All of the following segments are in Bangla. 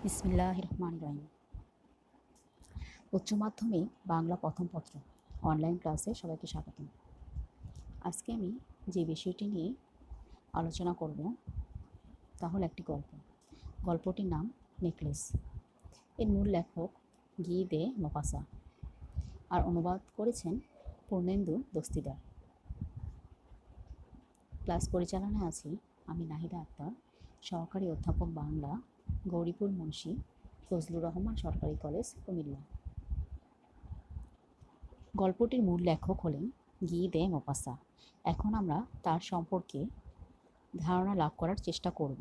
বিসমিল্লাহির রহমানির রহিম। উচ্চ মাধ্যমিক বাংলা প্রথম পত্র অনলাইন ক্লাসে সবাইকে স্বাগতম। আজকে আমি যে বিষয়টি নিয়ে আলোচনা করব তা হলো একটি গল্প। গল্পটির নাম নেকলেস। এর মূল লেখক গি দে মোপাসা আর অনুবাদ করেছেন পূর্ণেন্দু দস্তিদার। ক্লাস পরিচালনায় আছি আমি নাহিদা আক্তার, সহকারী অধ্যাপক বাংলা, গৌরীপুর মুন্সি ফজলুর রহমান সরকারি কলেজ, কুমিল্লা। গল্পটির মূল লেখক হলেন গি দে মোপাসা। এখন আমরা তার সম্পর্কে ধারণা লাভ করার চেষ্টা করব।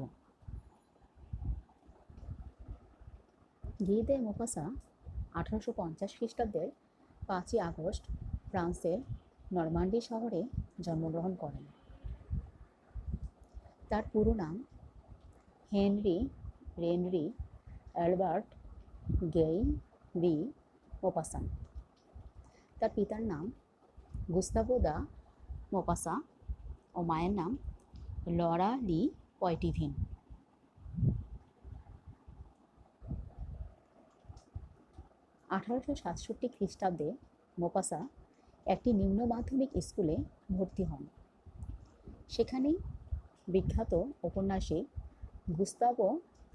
গি দে মোপাসা 1850 খ্রিস্টাব্দের 5ই আগস্ট ফ্রান্সের নরমান্ডি শহরে জন্মগ্রহণ করেন। তার পুরো নাম হেনরি রেনরি অ্যালবার্ট গেই ডি মোপাসান। তার পিতার নাম গুস্তাভো দা মোপাসা ও মায়ের নাম লরা লি পয়টিভিন। 1867 খ্রিস্টাব্দে মোপাসা একটি নিম্ন মাধ্যমিক স্কুলে ভর্তি হন। সেখানেই বিখ্যাত ঔপন্যাসিক গুস্তাভো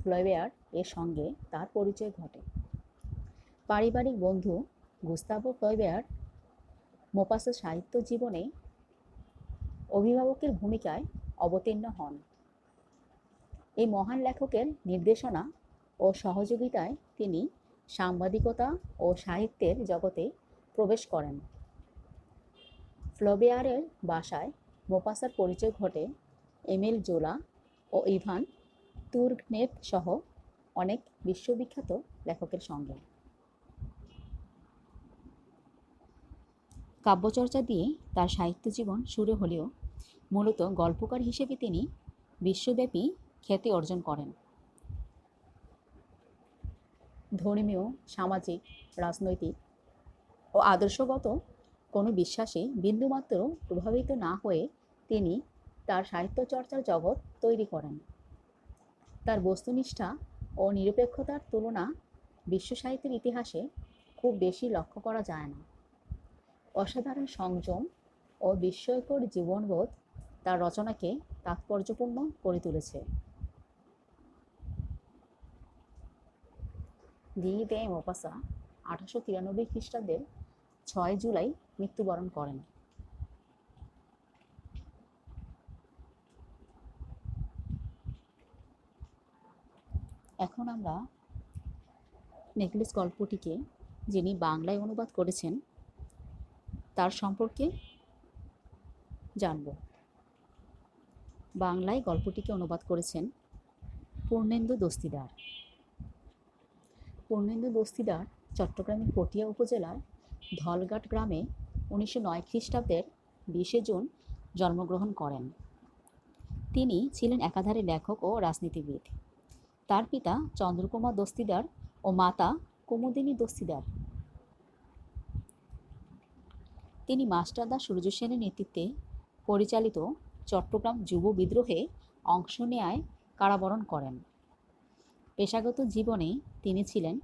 ফ্লবেয়ার এর সঙ্গে তার পরিচয় ঘটে। পারিবারিক বন্ধু গুস্তাভো ফ্লবেয়ার মোপাসার সাহিত্য জীবনে অভিভাবকের ভূমিকায় অবতীর্ণ হন। এই মহান লেখকের নির্দেশনা ও সহযোগিতায় তিনি সাংবাদিকতা ও সাহিত্যের জগতে প্রবেশ করেন। ফ্লবেয়ারের বাসায় মোপাসার পরিচয় ঘটে এমিল জোলা ও ইভান তুর্গনেভ সহ অনেক বিশ্ববিখ্যাত লেখকের সঙ্গে। কাব্যচর্চা দিয়ে তার সাহিত্য জীবন শুরু হলেও মূলত গল্পকার হিসেবে তিনি বিশ্বব্যাপী খ্যাতি অর্জন করেন। ধর্মীয়, সামাজিক, রাজনৈতিক ও আদর্শগত কোনো বিশ্বাসে বিন্দুমাত্র প্রভাবিত না হয়ে তিনি তার সাহিত্য চর্চার জগৎ তৈরি করেন। তার বস্তুনিষ্ঠা ও নিরপেক্ষতার তুলনা বিশ্ব সাহিত্যের ইতিহাসে খুব বেশি লক্ষ্য করা যায় না। অসাধারণ সংযম ও বিস্ময়কর জীবনবোধ তার রচনাকে তাৎপর্যপূর্ণ করে তুলেছে। গি দে মোপাসা 1893 খ্রিস্টাব্দের 6 জুলাই মৃত্যুবরণ করেন। এখন আমরা নেকলেস গল্পটিকে যিনি বাংলায় অনুবাদ করেছেন তার সম্পর্কে জানব। বাংলায় গল্পটিকে অনুবাদ করেছেন পূর্ণেন্দু দস্তিদার। পূর্ণেন্দু দস্তিদার চট্টগ্রামের পটিয়া উপজেলার ধলঘাট গ্রামে 1909 খ্রিস্টাব্দের 20 জুন জন্মগ্রহণ করেন। তিনি ছিলেন একাধারে লেখক ও রাজনীতিবিদ। তার পিতা চন্দ্রকুমার দস্তিদার ও মাতা কুমুদিনী দস্তিদার। তিনি মাস্টারদা সূর্য সেনের নেতৃত্বে পরিচালিত চট্টগ্রাম যুব বিদ্রোহে অংশ নেয়ায় কারাবরণ করেন। পেশাগত জীবনে তিনি ছিলেন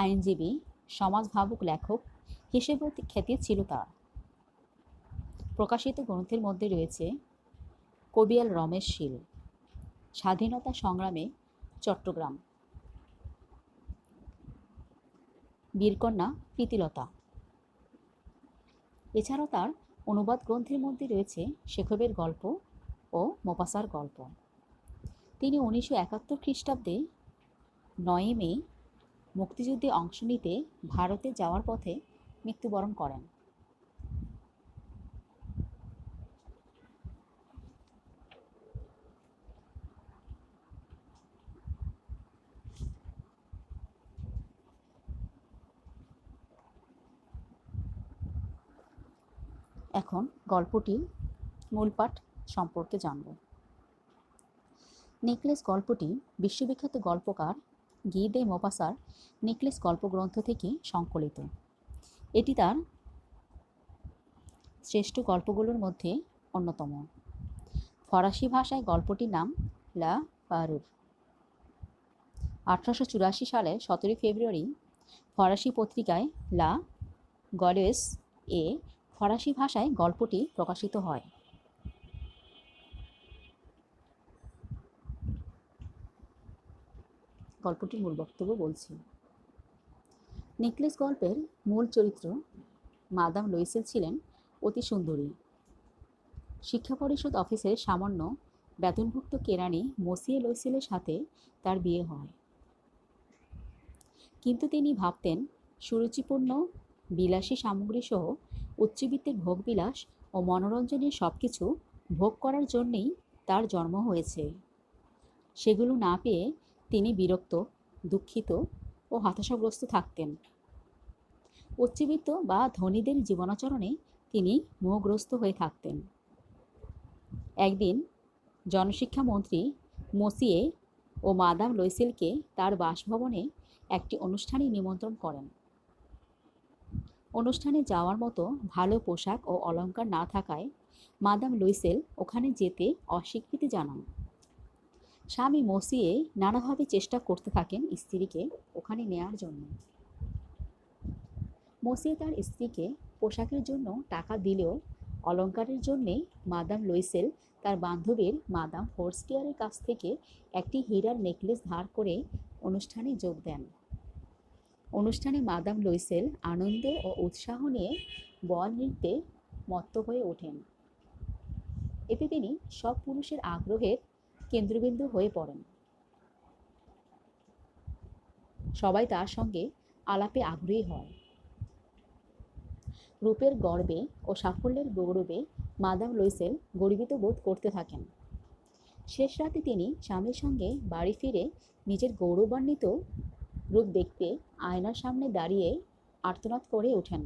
আইনজীবী, সমাজভাবক লেখক হিসেবেও খ্যাতি ছিল তার। প্রকাশিত গ্রন্থের মধ্যে রয়েছে কবিয়াল রমেশ শীল, স্বাধীনতা সংগ্রামে চট্টগ্রাম, বীরকন্যা প্রীতিলতা। এছাড়াও তার অনুবাদ গ্রন্থের মধ্যে রয়েছে শেখবের গল্প ও মোপাসার গল্প। তিনি 1971 খ্রিস্টাব্দে 9 মে মুক্তিযুদ্ধে অংশ নিতে ভারতে যাওয়ার পথে মৃত্যুবরণ করেন। এখন গল্পটির মূল পাঠ সম্পর্কে জানব। নেকলেস গল্পটি বিশ্ববিখ্যাত গল্পকার গি দে মোপাসার নেকলেস গল্পগ্রন্থ থেকে সংকলিত। এটি তার শ্রেষ্ঠ গল্পগুলোর মধ্যে অন্যতম। ফরাসি ভাষায় গল্পটির নাম লা পারুর। 1884 সালের 17 ফেব্রুয়ারি ফরাসি পত্রিকায় লা গলেস এ ফরাসি ভাষায় গল্পটি প্রকাশিত হয়। গল্পটির মূল বক্তব্য বলছি। নেকলেস গল্পের মূল চরিত্র মাদাম লুইসেল ছিলেন অতি সুন্দরী। শিক্ষা পরিষদ অফিসের সামান্য বেতনভুক্ত কেরানি মসিয়ে লুইসেলের সাথে তার বিয়ে হয়। কিন্তু তিনি ভাবতেন সুরুচিপূর্ণ বিলাসী সামগ্রীসহ উচ্চবিত্তের ভোগবিলাস ও মনোরঞ্জনের সব কিছু ভোগ করার জন্যেই তার জন্ম হয়েছে। সেগুলো না পেয়ে তিনি বিরক্ত, দুঃখিত ও হতাশাগ্রস্ত থাকতেন। উচ্চবিত্ত বা ধনীদের জীবনাচরণে তিনি মোহগ্রস্ত হয়ে থাকতেন। একদিন জনশিক্ষা মন্ত্রী মসিয়ে ও মাদাম লুইসেলকে তার বাসভবনে একটি অনুষ্ঠানে নিমন্ত্রণ করেন। অনুষ্ঠানে যাওয়ার মতো ভালো পোশাক ও অলংকার না থাকায় মাদাম লুইসেল ওখানে যেতে অস্বীকৃতি জানান। স্বামী মসিয়ে নানাভাবে চেষ্টা করতে থাকেন স্ত্রীকে ওখানে নেয়ার জন্য। মসিয়ে তার স্ত্রীকে পোশাকের জন্য টাকা দিলেও অলংকারের জন্যে মাদাম লুইসেল তার বান্ধবীর মাদাম ফোর্স্টিয়ারের কাছ থেকে একটি হীরার নেকলেস ধার করে অনুষ্ঠানে যোগ দেন। অনুষ্ঠানে মাদাম লুইসেল আনন্দ ও উৎসাহ নিয়ে বল নৃত্যে মত্ত হয়ে ওঠেন। এতে তিনি সব পুরুষের আগ্রহের কেন্দ্রবিন্দু হয়ে পড়েন। সবাই তার সঙ্গে আলাপে আগ্রহী হয়। রূপের গর্বে ও সাফল্যের গৌরবে মাদাম লুইসেল গর্বিত বোধ করতে থাকেন। শেষ রাতে তিনি স্বামীর সঙ্গে বাড়ি ফিরে নিজের গৌরবান্বিত রূপ দেখতে আয়নার সামনে দাঁড়িয়ে আর্তনাদ করে ওঠেন,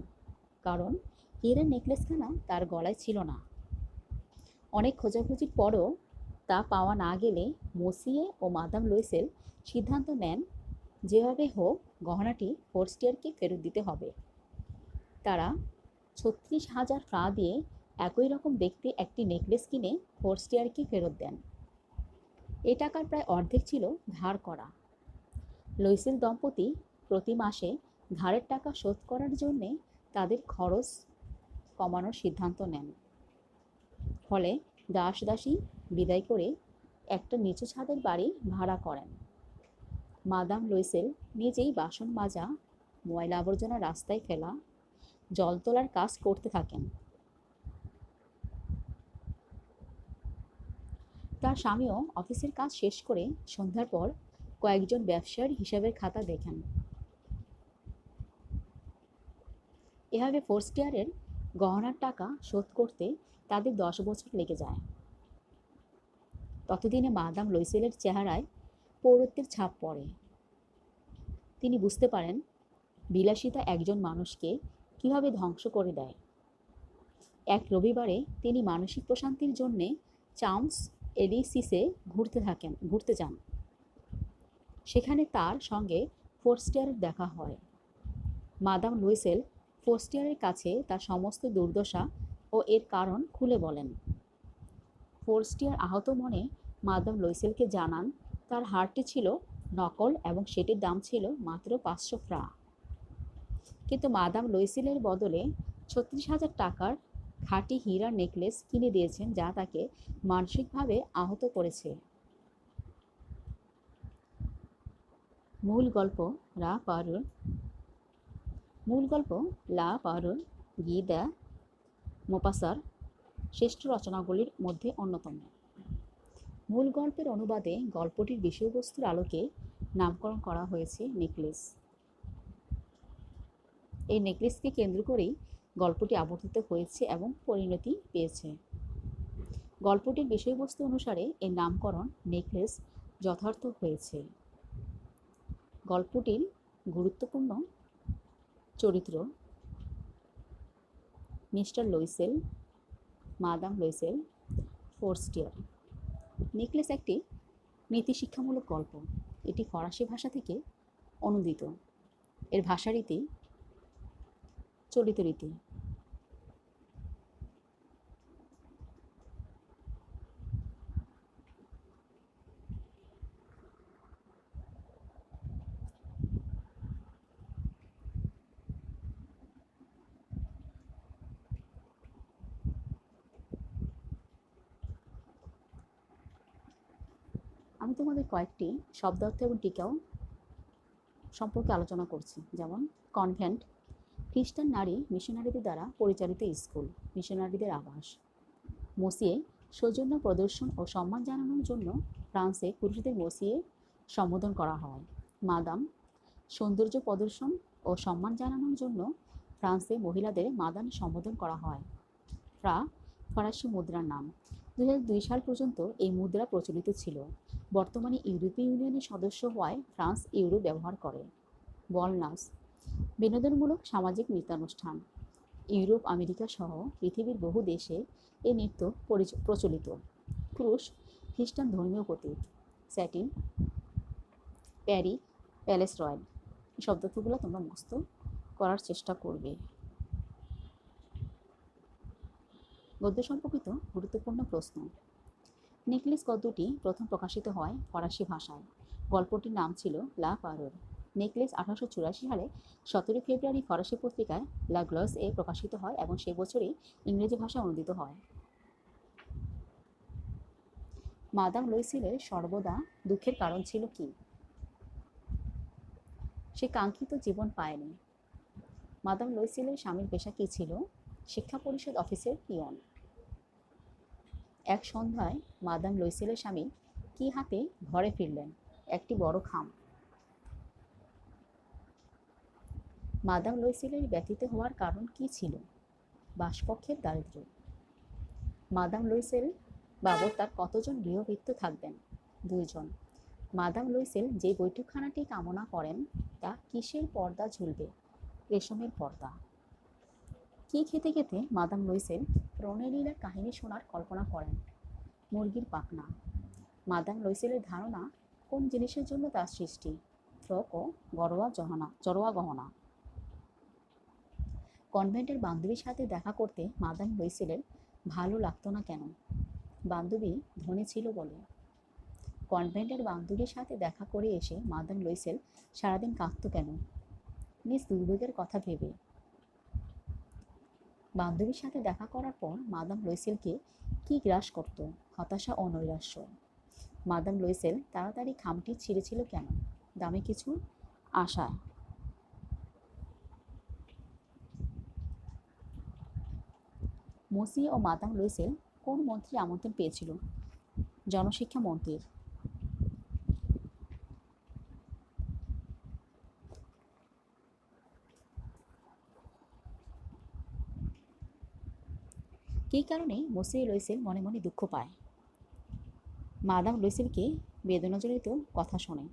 কারণ হীরের নেকলেসখানা তার গলায় ছিল না। অনেক খোঁজাখুঁজির পরও তা পাওয়া না গেলে মসিয়ে ও মাদাম লুইসেল সিদ্ধান্ত নেন যেভাবে হোক গহনাটি ফোর্স্টিয়ারকে ফেরত দিতে হবে। তারা 36,000 ফ্রাঁ দিয়ে একই রকম দেখতে একটি নেকলেস কিনে ফোর্স্টিয়ারকে ফেরত দেন। এ টাকার প্রায় অর্ধেক ছিল ধার করা। লুইসেল দম্পতি প্রতি মাসে ধারের টাকা শোধ করার জন্যে তাদের খরচ কমানোর সিদ্ধান্ত নেন। ফলে দাস দাসী বিদায় করে একটা নিচু ছাদের বাড়ি ভাড়া করেন। মাদাম লুইসেল নিজেই বাসন মাজা, ময়লা আবর্জনা রাস্তায় ফেলা, জল তোলার কাজ করতে থাকেন। তার স্বামীও অফিসের কাজ শেষ করে সন্ধ্যার পর কয়েকজন ব্যবসায়ীর হিসাবের খাতা দেখেন। এভাবে ফোর্স্টিয়ারের গহনার টাকা শোধ করতে তাদের 10 বছর লেগে যায়। ততদিনে মাদাম লুইসেলের চেহারায় পৌরত্বের ছাপ পড়ে। তিনি বুঝতে পারেন বিলাসিতা একজন মানুষকে কিভাবে ধ্বংস করে দেয়। এক রবিবারে তিনি মানসিক প্রশান্তির জন্যে চামস এলিসিসে ঘুরতে যান। সেখানে তার সঙ্গে ফোর্স্টিয়ারের দেখা হয়। মাদাম লুইসেল ফোর্স্টিয়ারের কাছে তার সমস্ত দুর্দশা ও এর কারণ খুলে বলেন। ফোর্স্টিয়ার আহত মনে মাদাম লুইসেলকে জানান তার হারটি ছিল নকল এবং সেটির দাম ছিল মাত্র 500 ফ্রাঁ। কিন্তু মাদাম লুইসেলের বদলে 36,000 টাকার খাঁটি হীরার নেকলেস কিনে দিয়েছেন, যা তাকে মানসিকভাবে আহত করেছে। মূল গল্প লা পারুল গি দ্য মোপাসার শ্রেষ্ঠ রচনাগুলির মধ্যে অন্যতম। মূল গল্পের অনুবাদে গল্পটির বিষয়বস্তুর আলোকে নামকরণ করা হয়েছে নেকলেস। এই নেকলেসকে কেন্দ্র করেই গল্পটি আবর্তিত হয়েছে এবং পরিণতি পেয়েছে। গল্পটির বিষয়বস্তু অনুসারে এর নামকরণ নেকলেস যথার্থ হয়েছে। গল্পটির গুরুত্বপূর্ণ চরিত্র মিস্টার লুইসেল, মাদাম লুইসেল, ফোর্স্টিয়ার। নেকলেস একটি নীতিশিক্ষামূলক গল্প। এটি ফরাসি ভাষা থেকে অনুদিত। এর ভাষারীতি চলিত রীতি। আমি তোমাদের কয়েকটি শব্দার্থ এবং টিকাও সম্পর্কে আলোচনা করছি। যেমন কনভেন্ট, খ্রিস্টান নারী মিশনারিদের দ্বারা পরিচালিত স্কুল, মিশনারিদের আবাস। মসিয়ে, সৌজন্য প্রদর্শন ও সম্মান জানানোর জন্য ফ্রান্সে পুরুষদের মসিয়ে সম্বোধন করা হয়। মাদাম, সৌন্দর্য প্রদর্শন ও সম্মান জানানোর জন্য ফ্রান্সে মহিলাদের মাদাম সম্বোধন করা হয়। ফরাসি মুদ্রার নাম। 2002 সাল পর্যন্ত এই মুদ্রা প্রচলিত ছিল। বর্তমানে ইউরোপীয় ইউনিয়নের সদস্য হওয়ায় ফ্রান্স ইউরো ব্যবহার করে। বলনাস, বিনোদনমূলক সামাজিক নৃত্যানুষ্ঠান। ইউরোপ, আমেরিকা সহ পৃথিবীর বহু দেশে এই নৃত্য প্রচলিত। ক্রুশ, খ্রিস্টান ধর্মীয় প্রতীক। স্যাটিন, প্যারি, প্যালেস রয়্যাল। এই শব্দগুলো তোমরা মুখস্থ করার চেষ্টা করবে। গদ্য সম্পর্কিত গুরুত্বপূর্ণ প্রশ্ন। নেকলেস গদ্যটি প্রথম প্রকাশিত হয় ফরাসি ভাষায়। গল্পটির নাম ছিল লা পারোর। নেকলেস 1884 সালে 17 ফেব্রুয়ারি ফরাসি পত্রিকায় লা গ্লস এ প্রকাশিত হয় এবং সেই বছরই ইংরেজি ভাষায় অনুদিত হয়। মাদাম লুইসেলের সর্বদা দুঃখের কারণ ছিল কি? সে কাঙ্ক্ষিত জীবন পায়নি। মাদাম লুইসেলের স্বামীর পেশা কি ছিল? শিক্ষা পরিষদ অফিসের পিয়ন। এক সন্ধ্যায় মাদাম লুইসেলের স্বামী কি হাতে ঘরে ফিরলেন? একটি বড় খাম। মাদাম লুইসেলের ব্যথিত হওয়ার কারণ কি ছিল? বাসপক্ষের দারিদ্র্য। মাদাম লুইসেল বাবদ তার কতজন গৃহভৃত্য থাকবেন? 2 জন। মাদাম লুইসেল যে বৈঠকখানাটি কামনা করেন তা কিসের পর্দা ঝুলবে? রেশমের পর্দা। কি খেতে খেতে মাদাম লুইসেল রনেলীলার কাহিনী শোনার কল্পনা করেন? মুরগির পাখনা। মাদাম লুইসেলের ধারণা কোন জিনিসের জন্য তার সৃষ্টি? ফ্রক ও জড়োয়া গহনা। কনভেন্টের বান্ধবীর সাথে দেখা করতে মাদাম লুইসেলের ভালো লাগতো না কেন? বান্ধবী ধনী ছিল বলে। কনভেন্টের বান্ধবীর সাথে দেখা করে এসে মাদাম লুইসেল সারাদিন কাঁদত কেন? নিজ দুর্ভোগের কথা ভেবে। বান্ধবীর সাথে দেখা করার পর মাদাম লুইসেলকে কি গ্রাস করত? হতাশা ও নৈরাশ্য। মাদাম লুইসেল তাড়াতাড়ি খামটি ছিঁড়েছিল কেন? দামে কিছু আশায়। মসিয়ে ও মাদাম লুইসেল কোন মন্ত্রীর আমন্ত্রণ পেয়েছিল? জনশিক্ষা মন্ত্রীর। কী কারণে মসিয়ে লুইসেল মনে মনে দুঃখ পায়? মাদাম লুইসেলকে বেদনাজনিত কথা শোনে।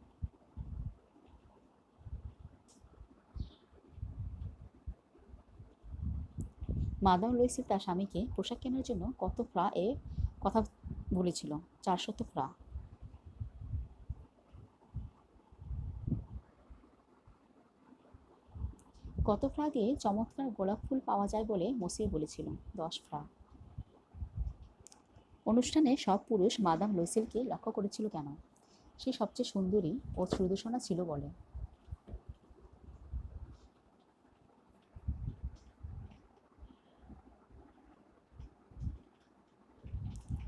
মাদাম লুইসেল তার স্বামীকে পোশাক কেনার জন্য কত ফ্রা এ কথা বলেছিল? 400 ফ্রা। কত ফ্রা দিয়ে চমৎকার গোলাপ ফুল পাওয়া যায় বলে মসিয়ে বলেছিল? 10 ফ্রা। অনুষ্ঠানে সব পুরুষ মাদাম লুইসেলকে লক্ষ্য করেছিল কেন? সে সবচেয়ে সুন্দরী ও সুদর্শনা ছিল বলে।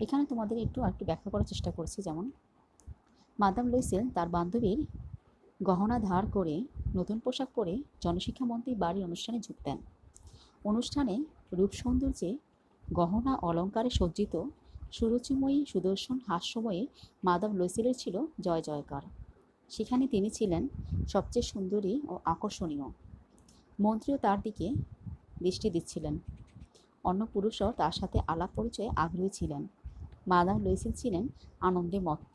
এখানে তোমাদের একটু ব্যাখ্যা করার চেষ্টা করছি। যেমন মাদাম লুইসেল তার বান্ধবীর গহনা ধার করে নতুন পোশাক পরে জনশিক্ষামন্ত্রীর বাড়ির অনুষ্ঠানে যোগ দেন। অনুষ্ঠানে রূপ সৌন্দর্যে গহনা অলঙ্কারে সজ্জিত সুরুচিময়ী সুদর্শন হাস্যময়ী মাদাম লুইসেলের ছিল জয় জয়কার। সেখানে তিনি ছিলেন সবচেয়ে সুন্দরী ও আকর্ষণীয়। মন্ত্রীও তার দিকে দৃষ্টি দিচ্ছিলেন। অন্য পুরুষরাও তার সাথে আলাপ পরিচয়ে আগ্রহী ছিলেন। মাদাম লুইসেল ছিলেন আনন্দে মত্ত।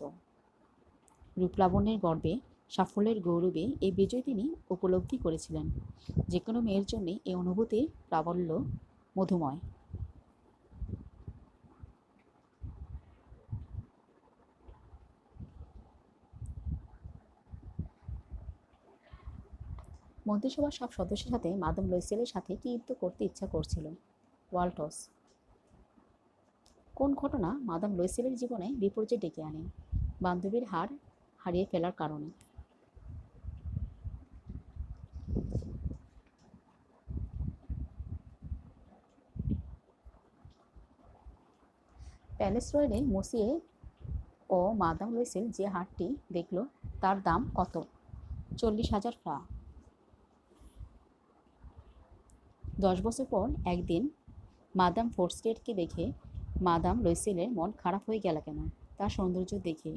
রূপলাবণ্যের গর্বে, সাফল্যের গৌরবে এই বিজয় তিনি উপলব্ধি করেছিলেন। যে কোনো মেয়ের জন্য এই অনুভূতির প্রাবল্য মধুময়। মন্ত্রিসভার সব সদস্যের সাথে মাদাম লুইসেলের সাথে কি যুদ্ধ করতে ইচ্ছা করছিল? ওয়াল্টস। কোন ঘটনা মাদাম লুইসেলের জীবনে বিপর্যয় ডেকে আনে? বান্ধবীর হারিয়ে ফেলার কারণে। প্যালেস রয়্যালে মসিয়ে ও মাদাম লুইসেল যে হারটি দেখল তার দাম কত? 40,000 ফ্রা। 10 বছর পর একদিন মাদাম ফোর্স্টেটকে দেখে মাদাম লুইসেলের মন খারাপ হয়ে গেল কেন? তার সৌন্দর্য দেখে।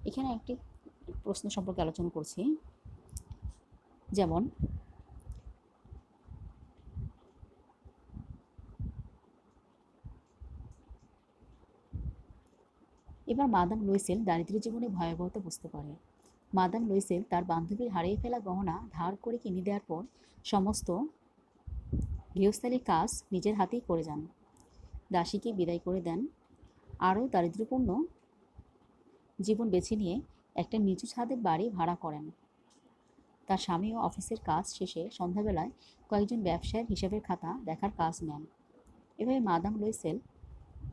এখানে একটি প্রশ্ন সম্পর্কে আলোচনা করছি, যেমন এবার মাদাম লুইসেল দারিদ্র্য জীবনে ভয়াবহতা বুঝতে পারে। মাদাম লুইসেল তার বান্ধবীর হারিয়ে ফেলা গহনা ধার করে কিনে দেওয়ার পর সমস্ত গৃহস্থালির কাজ নিজের হাতেই করে যান। দাসীকে বিদায় করে দেন, আরও দারিদ্র্যপূর্ণ জীবন বেছে নিয়ে একটা নিচু ছাদের বাড়ি ভাড়া করেন। তার স্বামীও অফিসের কাজ শেষে সন্ধ্যাবেলায় কয়েকজন ব্যবসায়ীর হিসাবের খাতা দেখার কাজ নেন। এভাবে মাদাম লুইসেল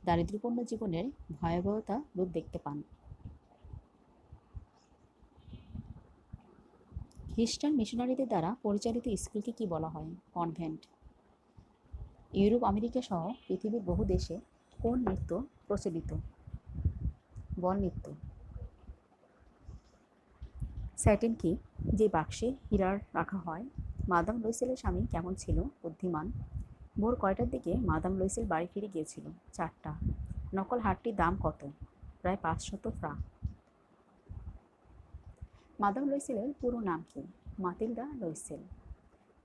দারিদ্র্যপূর্ণ জীবনের ভয়াবহতা রূপ দেখতে পান। খ্রিস্টান মিশনারিদের দ্বারা পরিচালিত স্কুলকে কি বলা হয়? কনভেন্ট। ইউরোপ, আমেরিকা সহ পৃথিবীর বহু দেশে কোন নৃত্য প্রচলিত? বল নৃত্য। স্যাটিন কি? যে বাক্সে হীরার রাখা হয়। মাদাম লুইসেলের স্বামী কেমন ছিল? বুদ্ধিমান। ভোর কয়টার দিকে মাদাম লুইসেল বাড়ি ফিরে গিয়েছিল? 4টা। নকল হারটির দাম কত? প্রায় 500 ফ্রা। মাদাম লুইসেলের পুরো নাম কি? মাতিলদা লুইসেল।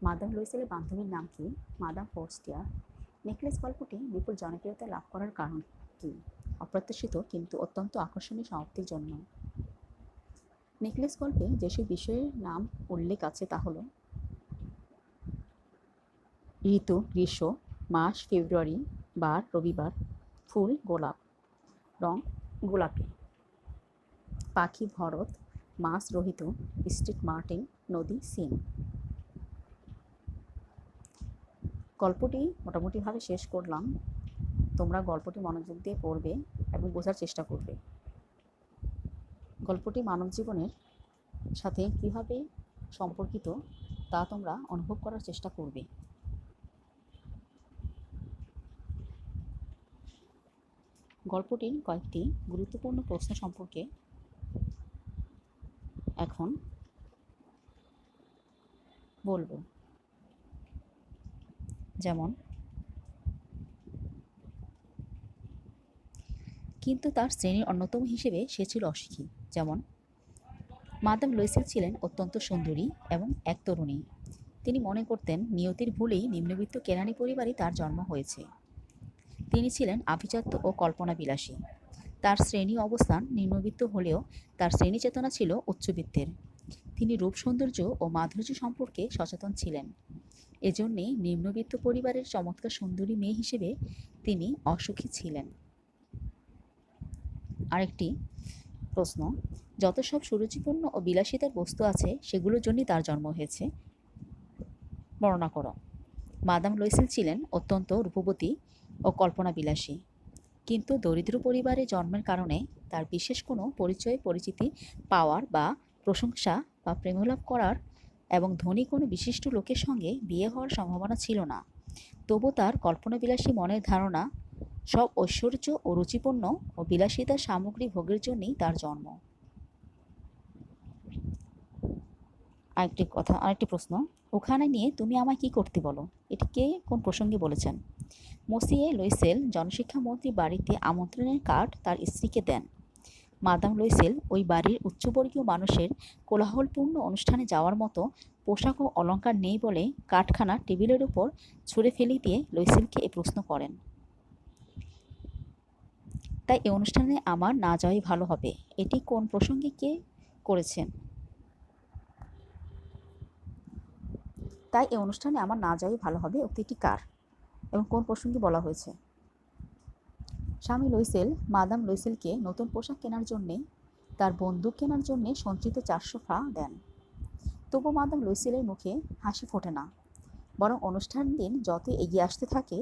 মাদাম লুইসেলের বান্ধবীর নাম কি? মাদাম ফোর্স্টিয়ার। নেকলেস গল্পটি বিপুল জনপ্রিয়তা লাভ করার কারণ কি? অপ্রত্যাশিত কিন্তু অত্যন্ত আকর্ষণীয় সমাপ্তির জন্য। নেকলেস গল্পে যেসব বিষয়ের নাম উল্লেখ আছে তা হল ঋতু গ্রীষ্ম, মাস ফেব্রুয়ারি, বার রবিবার, ফুল গোলাপ, রং গোলাপি, পাখি ভরত, মাছ রোহিত, স্ট্রিট মার্টিন, নদী সিন। গল্পটি মোটামুটিভাবে শেষ করলাম। তোমরা গল্পটি মনোযোগ দিয়ে পড়বে এবং বোঝার চেষ্টা করবে। গল্পটি মানব জীবনের সাথে কীভাবে সম্পর্কিত তা তোমরা অনুভব করার চেষ্টা করবে। গল্পটির কয়েকটি গুরুত্বপূর্ণ প্রশ্ন সম্পর্কে এখন বলবো, যেমন কিন্তু তার শ্রেণীর অন্যতম হিসেবে সে ছিল অশিক্ষী। যেমন মাদাম লুইসেল ছিলেন অত্যন্ত সুন্দরী এবং এক তরুণী। তিনি মনে করতেন নিয়তির ভুলেই নিম্নবিত্ত কেরানি পরিবারে তার জন্ম হয়েছে। তিনি ছিলেন আভিজাত্য ও কল্পনাবিলাসী। তার শ্রেণী অবস্থান নিম্নবিত্ত হলেও তার শ্রেণী চেতনা ছিল উচ্চবিত্তের। তিনি রূপ সৌন্দর্য ও মাধুর্য সম্পর্কে সচেতন ছিলেন। এজন্যেই নিম্নবিত্ত পরিবারের চমৎকার সুন্দরী মেয়ে হিসেবে তিনি অসুখী ছিলেন। আরেকটি প্রশ্ন, যত সব সুরুচিপূর্ণ ও বিলাসিতার বস্তু আছে সেগুলোর জন্যই তার জন্ম হয়েছে, বর্ণনা করো। মাদাম লুইসেল ছিলেন অত্যন্ত রূপবতী ও কল্পনাবিলাসী, কিন্তু দরিদ্র পরিবারে জন্মের কারণে তার বিশেষ কোনো পরিচয় পরিচিতি পাওয়ার বা প্রশংসা বা প্রেমলাভ করার এবং ধনী কোনো বিশিষ্ট লোকের সঙ্গে বিয়ে হওয়ার সম্ভাবনা ছিল না। তবু তার কল্পনাবিলাসী মনের ধারণা সব ঐশ্বর্য ও রুচিপূর্ণ ও বিলাসিতার সামগ্রী ভোগের জন্যই তার জন্ম। আরেকটি প্রশ্ন, ওখানে নিয়ে তুমি আমায় কি করতে বলো? এটি কে কোন প্রসঙ্গে বলেছেন? মসিয়ে লুইসেল জনশিক্ষা মন্ত্রী বাড়িতে আমন্ত্রণের কার্ড তার স্ত্রীকে দেন। মাদাম লুইসেল ওই বাড়ির উচ্চবর্গীয় মানুষের কোলাহলপূর্ণ অনুষ্ঠানে যাওয়ার মতো পোশাক ও অলঙ্কার নেই বলে কার্ডখানা টেবিলের উপর ছুঁড়ে ফেলে দিয়ে লুইসেলকে এ প্রশ্ন করেন। তাই এই অনুষ্ঠানে আমার না যাওয়াই ভালো হবে। এটি কোন প্রসঙ্গে কে করেছেন? তাই এই অনুষ্ঠানে আমার না যাওয়াই ভালো হবে উক্তিটি কার এবং কোন প্রসঙ্গে বলা হয়েছে? স্বামী লুইসেল মাদাম লুইসেলকে নতুন পোশাক কেনার জন্যে তার বন্দুক কেনার জন্যে সঞ্চিত 400 ফ্রা দেন। তবু মাদাম লুইসেলের মুখে হাসি ফোটে না, বরং অনুষ্ঠান দিন যতই এগিয়ে আসতে থাকে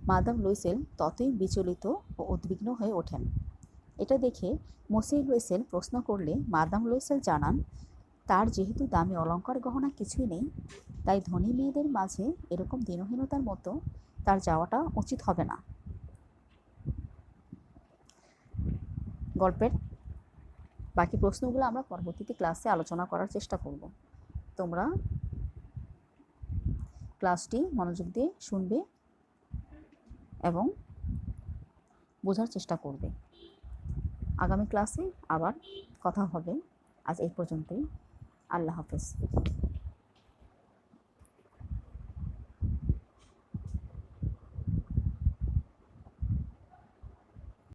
মাদাম লুইসেল ততই বিচলিত ও উদ্বিগ্ন হয়ে ওঠেন। এটা দেখে মসিয়ে লুইসেল প্রশ্ন করলে মাদাম লুইসেল জানান, তার যেহেতু দামি অলংকার গহনা কিছুই নেই, তাই ধনী মেয়েদের মাঝে এরকম দীনহীনতার মতো তার যাওয়াটা উচিত হবে না। গল্পের বাকি প্রশ্নগুলো আমরা পরবর্তীতে ক্লাসে আলোচনা করার চেষ্টা করব। তোমরা ক্লাসটি মনোযোগ দিয়ে শুনবে এবং বোঝার চেষ্টা করবে। আগামী ক্লাসে আবার কথা হবে। আজ এই পর্যন্তই। আল্লাহ হাফেজ।